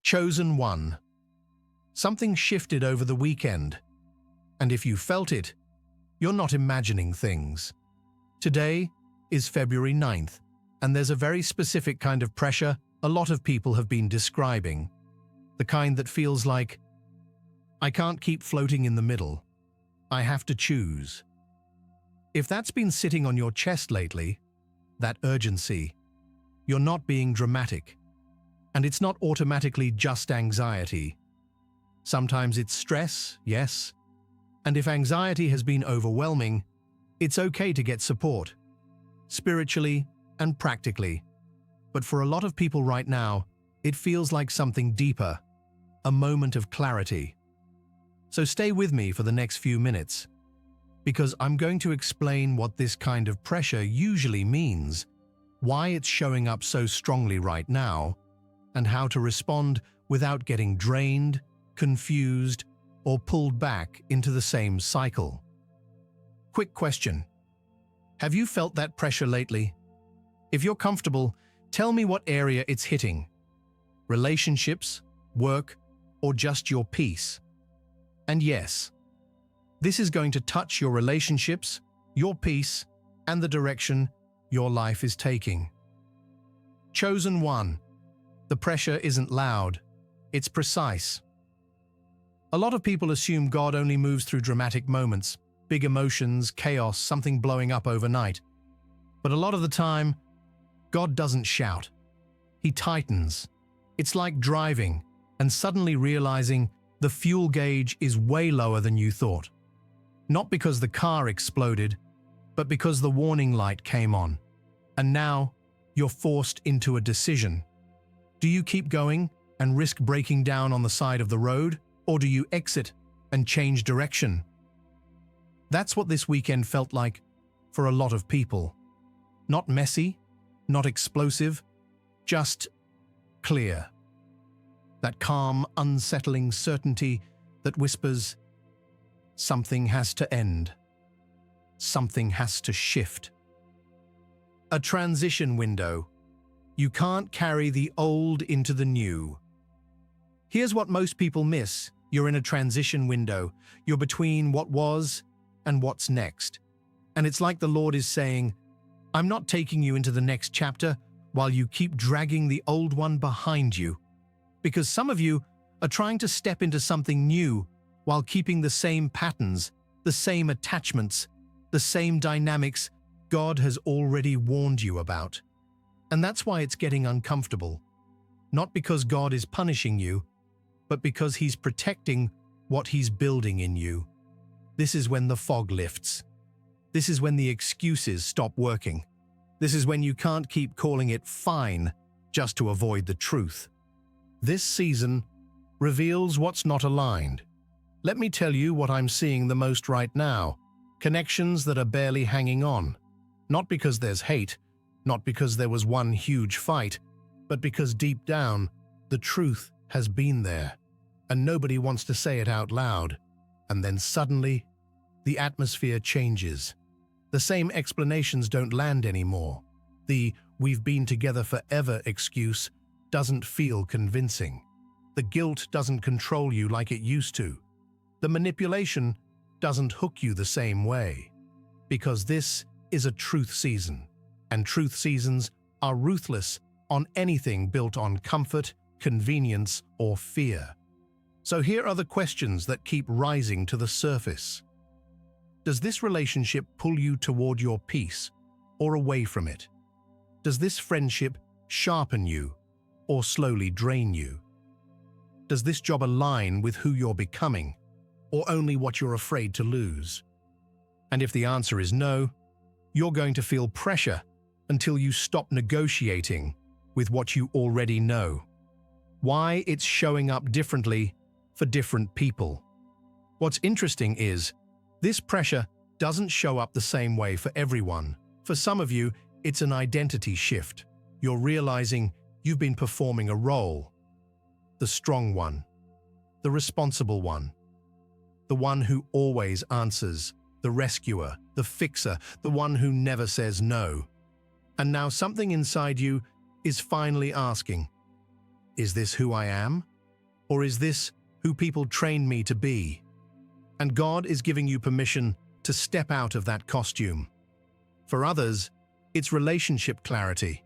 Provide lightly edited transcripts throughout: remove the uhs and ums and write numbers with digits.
Chosen one. Something shifted over the weekend. And if you felt it, you're not imagining things. Today is February 9th, and there's a very specific kind of pressure a lot of people have been describing. The kind that feels like, I can't keep floating in the middle. I have to choose. If that's been sitting on your chest lately, that urgency, you're not being dramatic. And it's not automatically just anxiety. Sometimes it's stress, yes. And if anxiety has been overwhelming, it's okay to get support, spiritually and practically. But for a lot of people right now, it feels like something deeper, a moment of clarity. So stay with me for the next few minutes, because I'm going to explain what this kind of pressure usually means, why it's showing up so strongly right now, and how to respond without getting drained, confused, or pulled back into the same cycle. Quick question. Have you felt that pressure lately? If you're comfortable, tell me what area it's hitting. Relationships, work, or just your peace? And yes, this is going to touch your relationships, your peace, and the direction your life is taking. Chosen one. The pressure isn't loud, it's precise. A lot of people assume God only moves through dramatic moments, big emotions, chaos, something blowing up overnight. But a lot of the time, God doesn't shout. He tightens. It's like driving and suddenly realizing the fuel gauge is way lower than you thought. Not because the car exploded, but because the warning light came on. And now, you're forced into a decision. Do you keep going and risk breaking down on the side of the road, or do you exit and change direction? That's what this weekend felt like for a lot of people. Not messy, not explosive, just clear. That calm, unsettling certainty that whispers, something has to end. Something has to shift. A transition window. You can't carry the old into the new. Here's what most people miss. You're in a transition window. You're between what was and what's next. And it's like the Lord is saying, I'm not taking you into the next chapter while you keep dragging the old one behind you. Because some of you are trying to step into something new while keeping the same patterns, the same attachments, the same dynamics God has already warned you about. And that's why it's getting uncomfortable. Not because God is punishing you, but because He's protecting what He's building in you. This is when the fog lifts. This is when the excuses stop working. This is when you can't keep calling it fine just to avoid the truth. This season reveals what's not aligned. Let me tell you what I'm seeing the most right now. Connections that are barely hanging on. Not because there's hate, not because there was one huge fight, but because deep down, the truth has been there, and nobody wants to say it out loud. And then suddenly, the atmosphere changes. The same explanations don't land anymore. The "we've been together forever" excuse doesn't feel convincing. The guilt doesn't control you like it used to. The manipulation doesn't hook you the same way. Because this is a truth season, and truth seasons are ruthless on anything built on comfort, convenience, or fear. So here are the questions that keep rising to the surface. Does this relationship pull you toward your peace or away from it? Does this friendship sharpen you or slowly drain you? Does this job align with who you're becoming or only what you're afraid to lose? And if the answer is no, you're going to feel pressure until you stop negotiating with what you already know. Why it's showing up differently for different people. What's interesting is, this pressure doesn't show up the same way for everyone. For some of you, it's an identity shift. You're realizing you've been performing a role. The strong one. The responsible one. The one who always answers. The rescuer. The fixer. The one who never says no. And now something inside you is finally asking, is this who I am? Or is this who people trained me to be? And God is giving you permission to step out of that costume. For others, it's relationship clarity,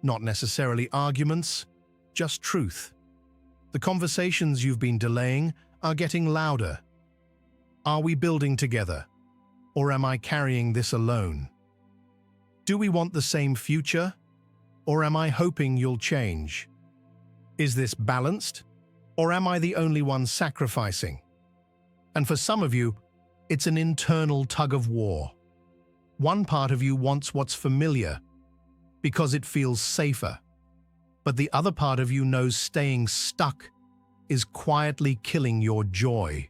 not necessarily arguments, just truth. The conversations you've been delaying are getting louder. Are we building together, or am I carrying this alone? Do we want the same future, or am I hoping you'll change? Is this balanced, or am I the only one sacrificing? And for some of you, it's an internal tug-of-war. One part of you wants what's familiar because it feels safer, but the other part of you knows staying stuck is quietly killing your joy.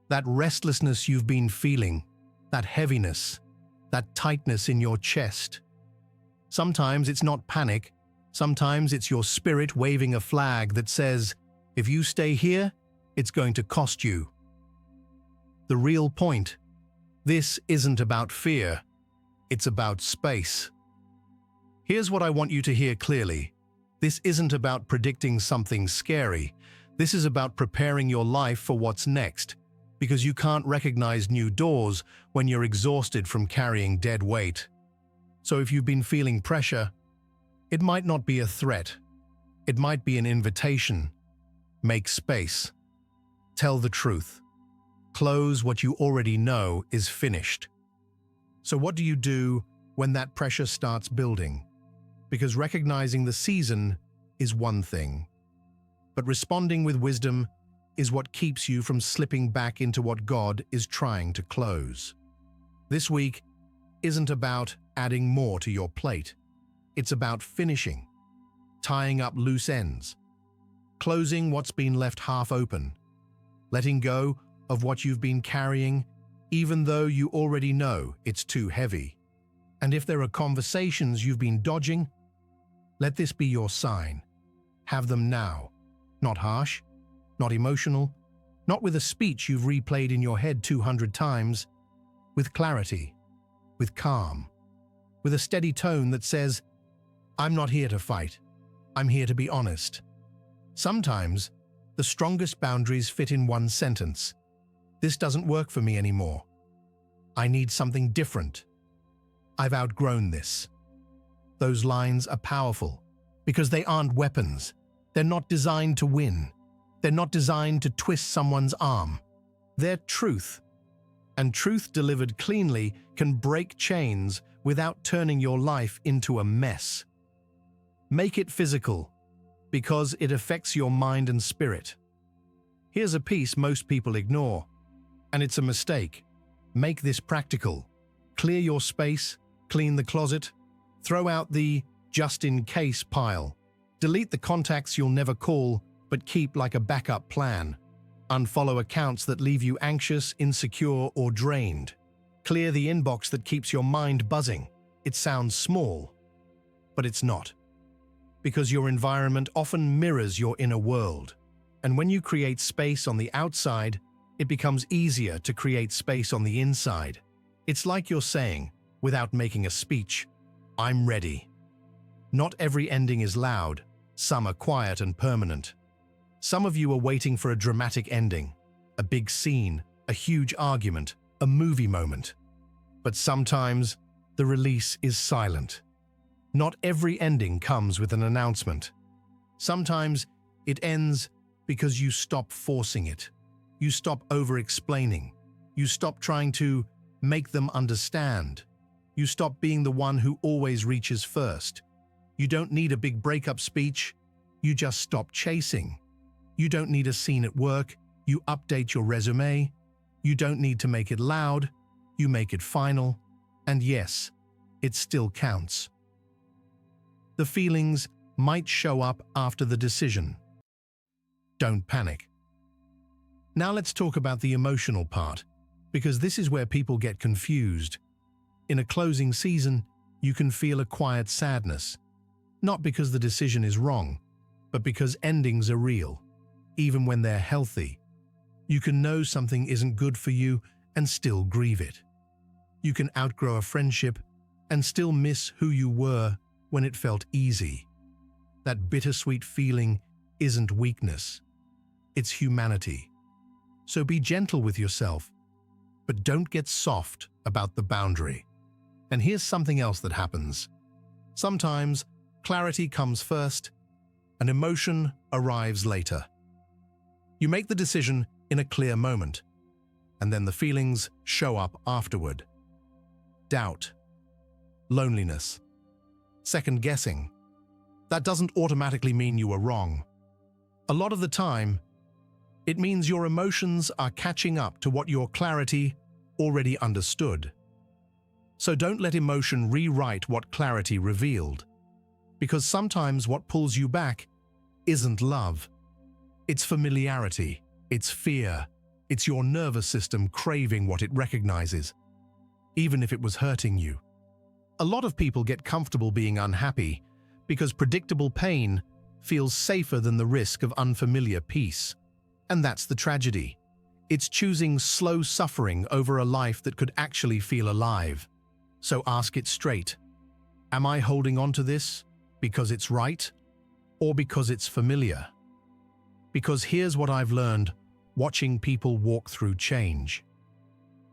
That restlessness you've been feeling, that heaviness, that tightness in your chest. Sometimes it's not panic, sometimes it's your spirit waving a flag that says, if you stay here, it's going to cost you. The real point, this isn't about fear, it's about space. Here's what I want you to hear clearly. This isn't about predicting something scary. This is about preparing your life for what's next, because you can't recognize new doors when you're exhausted from carrying dead weight. So if you've been feeling pressure, it might not be a threat. It might be an invitation. Make space. Tell the truth. Close what you already know is finished. So what do you do when that pressure starts building? Because recognizing the season is one thing, but responding with wisdom is what keeps you from slipping back into what God is trying to close. This week isn't about adding more to your plate. It's about finishing, tying up loose ends, closing what's been left half open, letting go of what you've been carrying, even though you already know it's too heavy. And if there are conversations you've been dodging, let this be your sign. Have them now. Not harsh, not emotional, not with a speech you've replayed in your head 200 times, with clarity, with calm, with a steady tone that says, I'm not here to fight. I'm here to be honest. Sometimes, the strongest boundaries fit in one sentence. This doesn't work for me anymore. I need something different. I've outgrown this. Those lines are powerful because they aren't weapons. They're not designed to win. They're not designed to twist someone's arm. They're truth. And truth delivered cleanly can break chains without turning your life into a mess. Make it physical, because it affects your mind and spirit. Here's a piece most people ignore, and it's a mistake. Make this practical. Clear your space, clean the closet, throw out the just-in-case pile. Delete the contacts you'll never call, but keep like a backup plan. Unfollow accounts that leave you anxious, insecure, or drained. Clear the inbox that keeps your mind buzzing. It sounds small, but it's not. Because your environment often mirrors your inner world. And when you create space on the outside, it becomes easier to create space on the inside. It's like you're saying, without making a speech, I'm ready. Not every ending is loud. Some are quiet and permanent. Some of you are waiting for a dramatic ending, a big scene, a huge argument, a movie moment. But sometimes, the release is silent. Not every ending comes with an announcement. Sometimes, it ends because you stop forcing it. You stop over-explaining. You stop trying to make them understand. You stop being the one who always reaches first. You don't need a big breakup speech. You just stop chasing. You don't need a scene at work. You update your resume. You don't need to make it loud. You make it final. And yes, it still counts. The feelings might show up after the decision. Don't panic. Now let's talk about the emotional part, because this is where people get confused. In a closing season, you can feel a quiet sadness, not because the decision is wrong, but because endings are real, even when they're healthy. You can know something isn't good for you and still grieve it. You can outgrow a friendship and still miss who you were when it felt easy. That bittersweet feeling isn't weakness. it's humanity. So be gentle with yourself, but don't get soft about the boundary. And here's something else that happens. Sometimes clarity comes first and emotion arrives later. You make the decision in a clear moment, and then the feelings show up afterward. Doubt, loneliness, second-guessing. That doesn't automatically mean you were wrong. A lot of the time, it means your emotions are catching up to what your clarity already understood. So don't let emotion rewrite what clarity revealed, because sometimes what pulls you back isn't love. It's familiarity, it's fear, it's your nervous system craving what it recognizes, even if it was hurting you. A lot of people get comfortable being unhappy because predictable pain feels safer than the risk of unfamiliar peace. And that's the tragedy. It's choosing slow suffering over a life that could actually feel alive. So ask it straight. Am I holding on to this because it's right or because it's familiar? Because here's what I've learned watching people walk through change.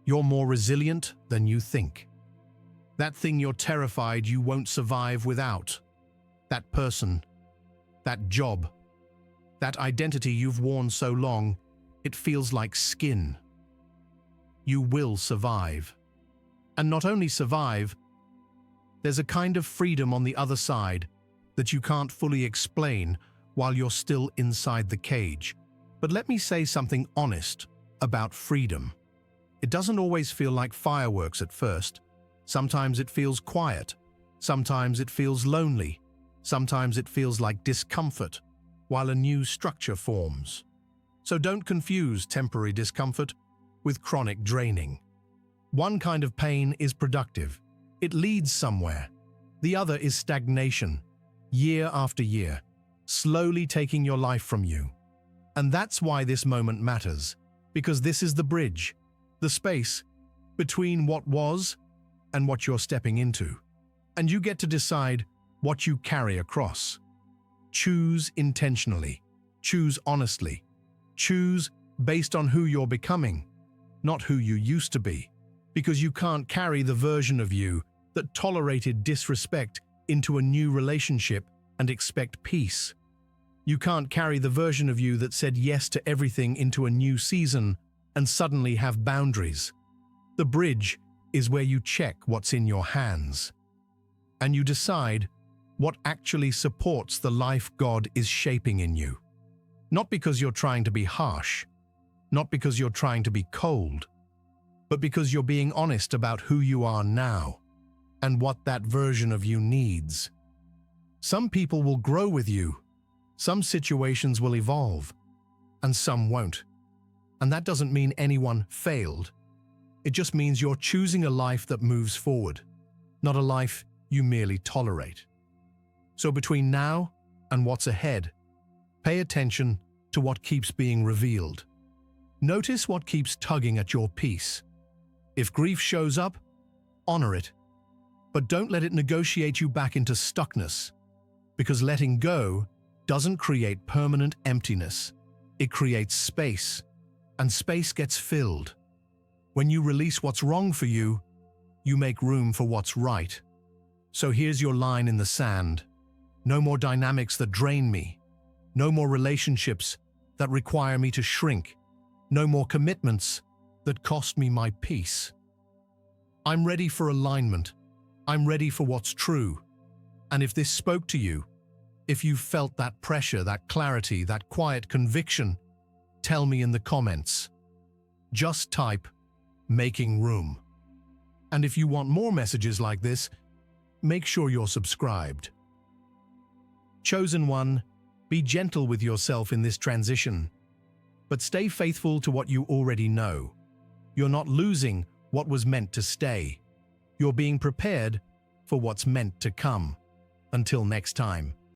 You're more resilient than you think. That thing you're terrified you won't survive without. That person, that job, that identity you've worn so long, it feels like skin. You will survive. And not only survive, there's a kind of freedom on the other side that you can't fully explain while you're still inside the cage. But let me say something honest about freedom. It doesn't always feel like fireworks at first. Sometimes it feels quiet. Sometimes it feels lonely. Sometimes it feels like discomfort while a new structure forms. So don't confuse temporary discomfort with chronic draining. One kind of pain is productive. It leads somewhere. The other is stagnation, year after year, slowly taking your life from you. And that's why this moment matters, because this is the bridge, the space between what was and what you're stepping into. And you get to decide what you carry across. Choose intentionally. Choose honestly. Choose based on who you're becoming, not who you used to be. Because you can't carry the version of you that tolerated disrespect into a new relationship and expect peace. You can't carry the version of you that said yes to everything into a new season and suddenly have boundaries. The bridge is where you check what's in your hands. And you decide what actually supports the life God is shaping in you. Not because you're trying to be harsh, not because you're trying to be cold, but because you're being honest about who you are now and what that version of you needs. Some people will grow with you, some situations will evolve, and some won't. And that doesn't mean anyone failed. It just means you're choosing a life that moves forward, not a life you merely tolerate. So between now and what's ahead, pay attention to what keeps being revealed. Notice what keeps tugging at your peace. If grief shows up, honor it, but don't let it negotiate you back into stuckness, because letting go doesn't create permanent emptiness. It creates space, and space gets filled. When you release what's wrong for you, you make room for what's right. So here's your line in the sand. No more dynamics that drain me. No more relationships that require me to shrink. No more commitments that cost me my peace. I'm ready for alignment. I'm ready for what's true. And if this spoke to you, if you felt that pressure, that clarity, that quiet conviction, tell me in the comments. Just type, "Making room." And if you want more messages like this, make sure you're subscribed. Chosen one, be gentle with yourself in this transition, but stay faithful to what you already know. You're not losing what was meant to stay. You're being prepared for what's meant to come. Until next time.